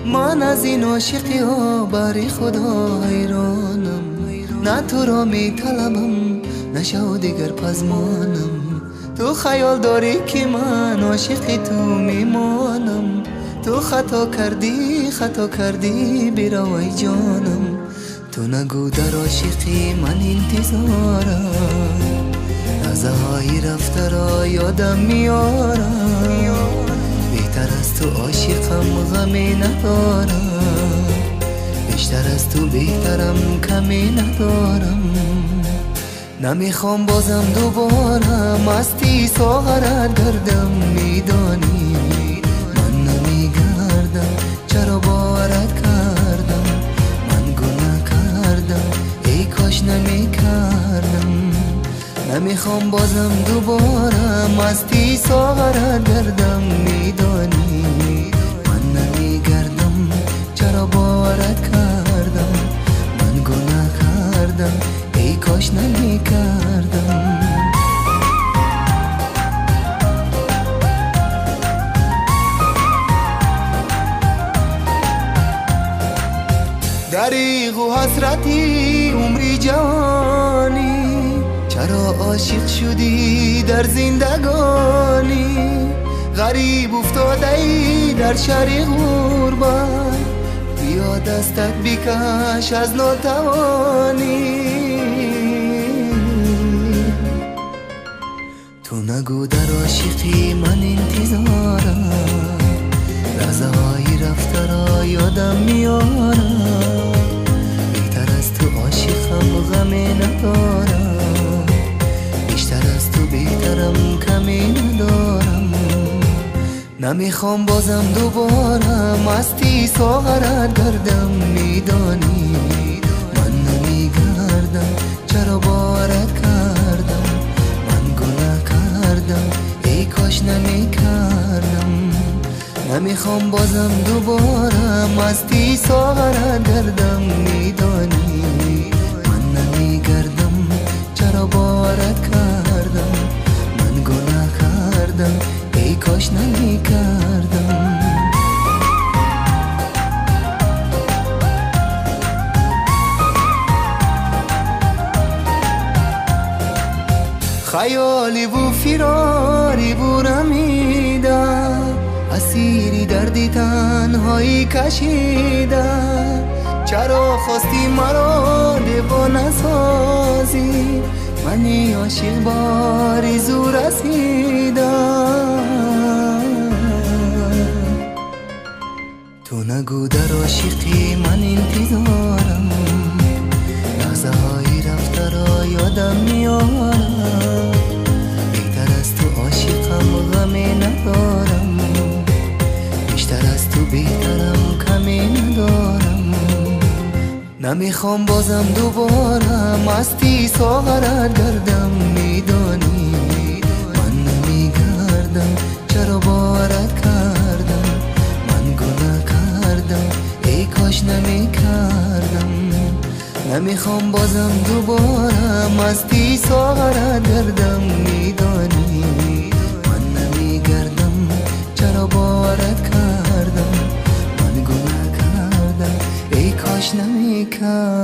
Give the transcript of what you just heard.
من از این عاشقی ها بری خدا حیرانم، نه تو را می طلبم نه شو دیگر پزمانم. تو خیال داری که من عاشق تو میمانم، تو خطا کردی برو ای جانم. تو نگو در عاشقی من انتظارم، لحظه‌های رفته را یادم میارم. بهتر از تو عاشقم غمی ندارم، بیشتر از تو بهترم کمی ندارم. نمیخوام بازم دوباره مستی ساغرت گردم، میدانی من نمیگردم چرا باورت کردم. من گناه کردم ای کاش نمیکردم. نمیخوام بازم دوباره مستی ساغرت گردم، میدانی من نمیگردم چرا باورت کردم. من گناه کردم ای کاش نمیکردم. دریغ و حسرتی عمری جوانی، چرا عاشق شدی در زندگانی. غریب افتاده ای در شهر غربت، بیا دستت بکش از ناتوانی. تو نگو در عاشقی من انتظارم، لحظه های رفته را یادم میارم. بهتر از تو عاشقم غمی ندارم، بیشتر از تو بهترم کمی ندارم. نمیخوام بازم دوباره مستی ساغرت گردم، میدانی من نمیگردم چرا باورت کردم. من گناه کردم ای کاش نمیکردم. نمیخوام بازم دوباره مستی ساغرت گردم، میدانی من نمیگردم چرا باورت کردم. من گناه کردم ای کاش نمیکردم. خیالی و فراری برمیده، اسیری دردی تنهایی کشیده. چرا خواستی مرا دیوانه سازی، منی عاشق باری زور رسیدم. تو نگو در عاشقی من انتظارم، لحظه های رفته را یادم میارم. بهتر از تو عاشقم غمی ندارم، بیشتر از تو بهترم کمی ندارم. نمیخوام بازم دوباره مستی ساغرت گردم، میدانی من نمیگردم چرا باورت کردم. من گناه کردم ای کاش نمیکردم. نمیخوام بازم دوباره مستی ساغرت گردم، میدانی من نمیگردم چرا باورت کردم. من گناه کردم ای کاش نمیکردم.